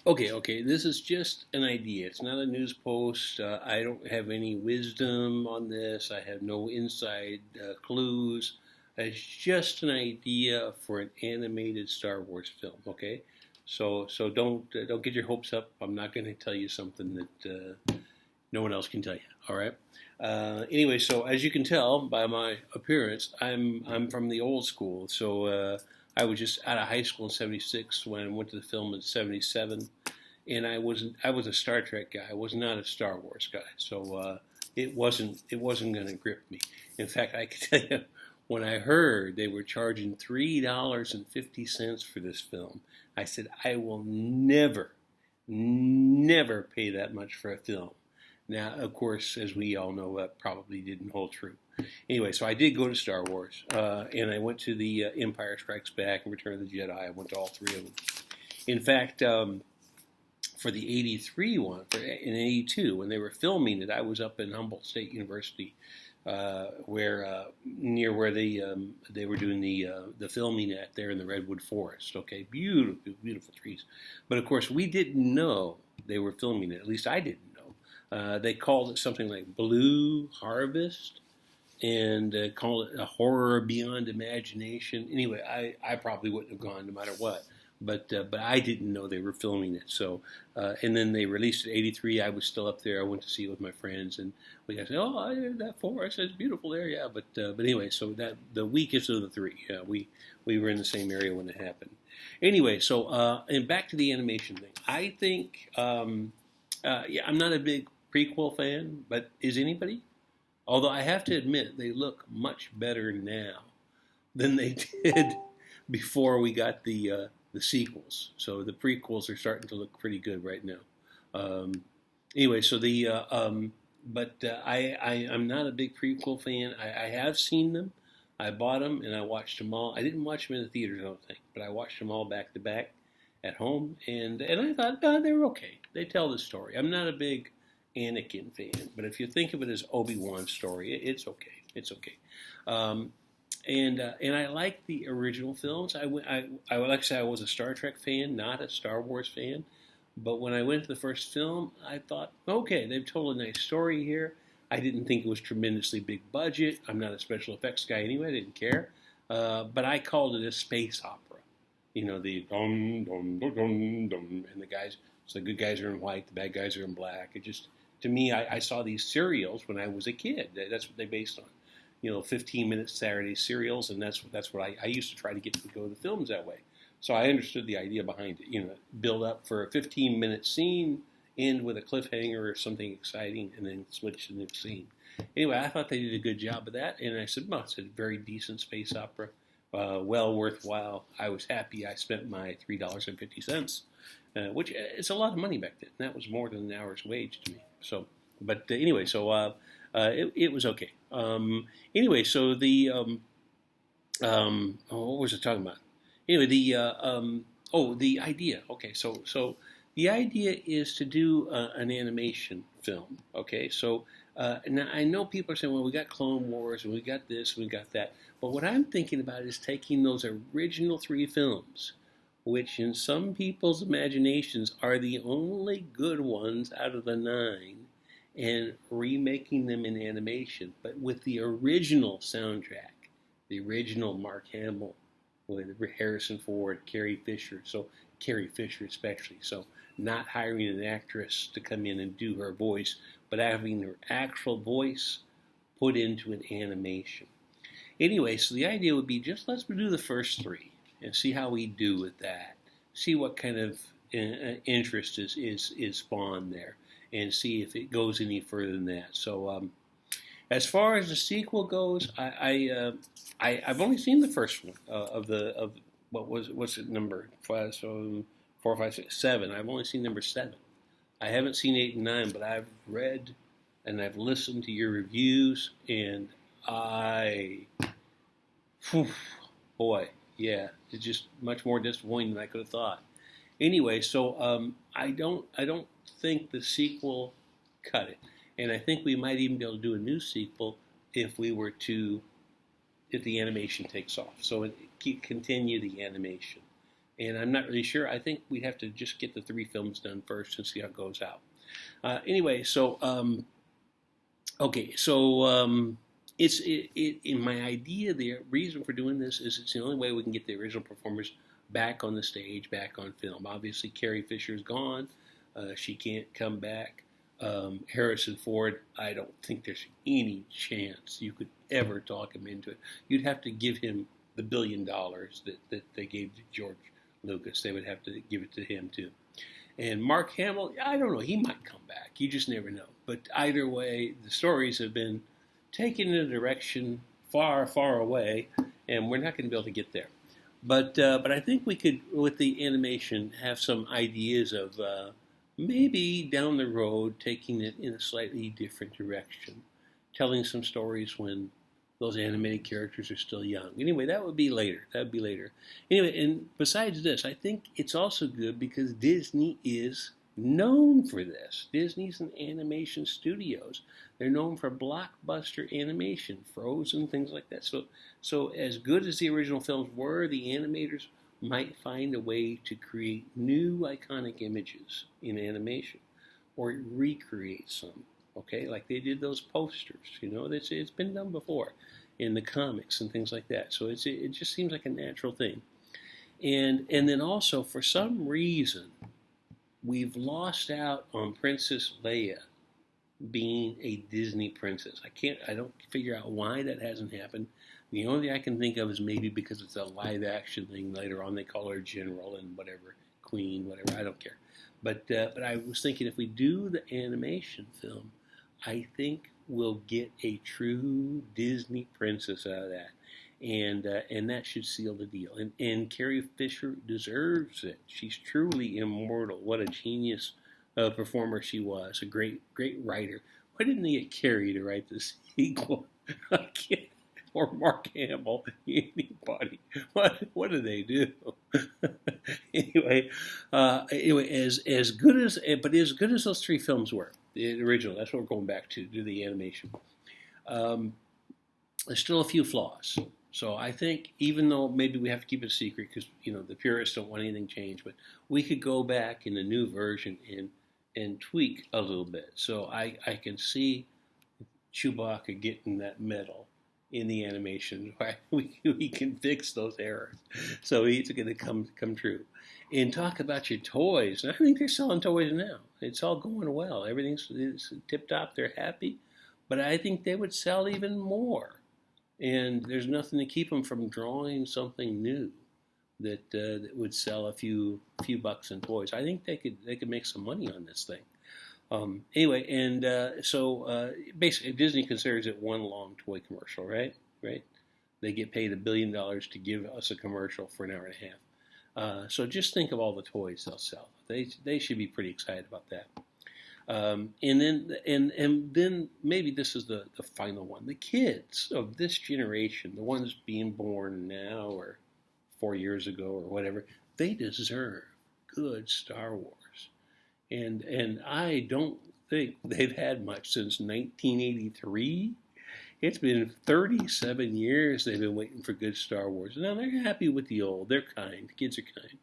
Okay. This is just an idea. It's not a news post. I don't have any wisdom on this. I have no inside clues. It's just an idea for an animated Star Wars film. Okay, so don't get your hopes up. I'm not going to tell you something that no one else can tell you. All right. Anyway, so as you can tell by my appearance, I'm from the old school. So I was just out of high school in '76 when I went to the film in '77, and I was a Star Trek guy. I was not a Star Wars guy. So it wasn't going to grip me. In fact, I can tell you when I heard they were charging $3.50 for this film, I said I will never pay that much for a film. Now, of course, as we all know, that probably didn't hold true. Anyway, so I did go to Star Wars, and I went to the Empire Strikes Back and Return of the Jedi. I went to all three of them. In fact, for the '83 one, in '82, when they were filming it, I was up in Humboldt State University, where near where they were doing the filming at there in the redwood forest. Okay, beautiful trees, but of course we didn't know they were filming it. At least I didn't know. They called it something like Blue Harvest, and called it a horror beyond imagination. Anyway, I probably wouldn't have gone no matter what. But I didn't know they were filming it. So and then they released it in '83. I was still up there. I went to see it with my friends, and we got to say, "Oh, I heard that forest. It's beautiful there." Yeah, but anyway, so that the weakest of the three. Yeah, we were in the same area when it happened. Anyway, so and back to the animation thing. I think yeah, I'm not a big prequel fan, but is anybody? Although I have to admit, they look much better now than they did before we got the sequels. So the prequels are starting to look pretty good right now. Um, anyway, so I'm not a big prequel fan. I have seen them. I bought them and I watched them all. I didn't watch them in the theaters, I don't think, but I watched them all back to back at home, and I thought they were okay. They tell the story. I'm not a big Anakin fan, but if you think of it as Obi-Wan's story, it's okay. It's okay. Um, and I like the original films. I like to say I was a Star Trek fan, not a Star Wars fan. But when I went to the first film, I thought, okay, they've told a nice story here. I didn't think it was tremendously big budget. I'm not a special effects guy anyway. I didn't care. But I called it a space opera. You know, the dum dum dum dum dum, and the guys. So the good guys are in white, the bad guys are in black. It just, to me, I saw these serials when I was a kid. That's what they based on. 15-minute Saturday serials, and that's what I used to try to get to go to the films that way. So I understood the idea behind it. Build up for a 15-minute scene, end with a cliffhanger or something exciting, and then switch to the next scene. Anyway, I thought they did a good job of that, and I said, well, it's a very decent space opera, well worthwhile. I was happy I spent my $3.50, which is a lot of money back then. That was more than an hour's wage to me. So, but anyway, so it was okay. Anyway, so what was I talking about? Anyway, the idea. Okay, so the idea is to do an animation film. Okay, so now I know people are saying, well, we got Clone Wars, and we got this, and we got that. But what I'm thinking about is taking those original three films, which in some people's imaginations are the only good ones out of the nine, and remaking them in animation, but with the original soundtrack, the original Mark Hamill with Harrison Ford, Carrie Fisher, so Carrie Fisher especially, so not hiring an actress to come in and do her voice, but having her actual voice put into an animation. Anyway, so the idea would be just let's do the first three and see how we do with that. See what kind of interest is spawned there, and see if it goes any further than that. So, as far as the sequel goes, I've only seen the first one of what's it number five, so 4, 5, 6, 7. I've only seen number 7. I haven't seen 8 and 9, but I've read and I've listened to your reviews, and whew, boy, yeah, it's just much more disappointing than I could have thought. Anyway, so I don't think the sequel cut it, and I think we might even be able to do a new sequel if the animation takes off. So continue the animation. And I'm not really sure. I think we'd have to just get the 3 films done first and see how it goes out. Anyway, so okay, so in my idea, the reason for doing this is it's the only way we can get the original performers back on the stage, back on film. Obviously, Carrie Fisher is gone; she can't come back. Harrison Ford, I don't think there's any chance you could ever talk him into it. You'd have to give him the $1 billion that they gave to George Lucas. They would have to give it to him too. And Mark Hamill, I don't know, he might come back. You just never know. But either way, the stories have been taken in a direction far, far away, and we're not going to be able to get there. But I think we could, with the animation, have some ideas of maybe down the road taking it in a slightly different direction, telling some stories when those animated characters are still young. Anyway, that would be later. Anyway, and besides this, I think it's also good because Disney is known for this. Disney's an animation studios. They're known for blockbuster animation, Frozen, things like that. So as good as the original films were, the animators might find a way to create new iconic images in animation or recreate some. Okay, like they did those posters. It's been done before in the comics and things like that. So it just seems like a natural thing. And then also, for some reason, we've lost out on Princess Leia being a Disney princess. I don't figure out why that hasn't happened. The only thing I can think of is maybe because it's a live action thing. Later on, they call her General and whatever, Queen, whatever. I don't care. But I was thinking if we do the animation film, I think we'll get a true Disney princess out of that. And that should seal the deal. And Carrie Fisher deserves it. She's truly immortal. What a genius performer she was. A great writer. Why didn't they get Carrie to write the sequel? I can't. Or Mark Hamill, anybody. What do they do? Anyway, as good as those 3 films were, the original, that's what we're going back to, do the animation. There's still a few flaws. So I think even though maybe we have to keep it a secret because the purists don't want anything changed, but we could go back in the new version and tweak a little bit. So I can see Chewbacca getting that medal in the animation, right? We can fix those errors. So it's going to come true. And talk about your toys. I think they're selling toys now. It's all going well. Everything's tip-top. They're happy. But I think they would sell even more. And there's nothing to keep them from drawing something new that would sell a few bucks in toys. I think they could make some money on this thing. Anyway, and so basically Disney considers it one long toy commercial, right? They get paid $1 billion to give us a commercial for an hour and a half. So just think of all the toys they'll sell. They should be pretty excited about that. And then maybe this is the final one. The kids of this generation, the ones being born now or 4 years ago or whatever, they deserve good Star Wars. And I don't think they've had much since 1983. It's been 37 years they've been waiting for good Star Wars. Now they're happy with the old. They're kind. The kids are kind.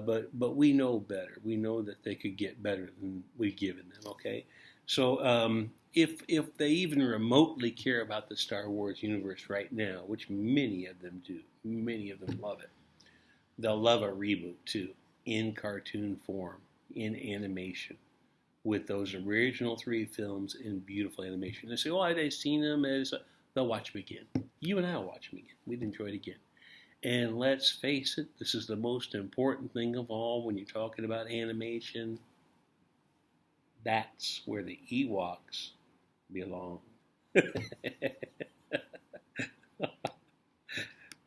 But we know better. We know that they could get better than we've given them. Okay, so if they even remotely care about the Star Wars universe right now, which many of them do, many of them love it, they'll love a reboot too, in cartoon form, in animation, with those original 3 films in beautiful animation. They say, "Oh, I've seen them." They'll watch them again. You and I will watch them again. We'd enjoy it again. And let's face it, this is the most important thing of all when you're talking about animation. That's where the Ewoks belong.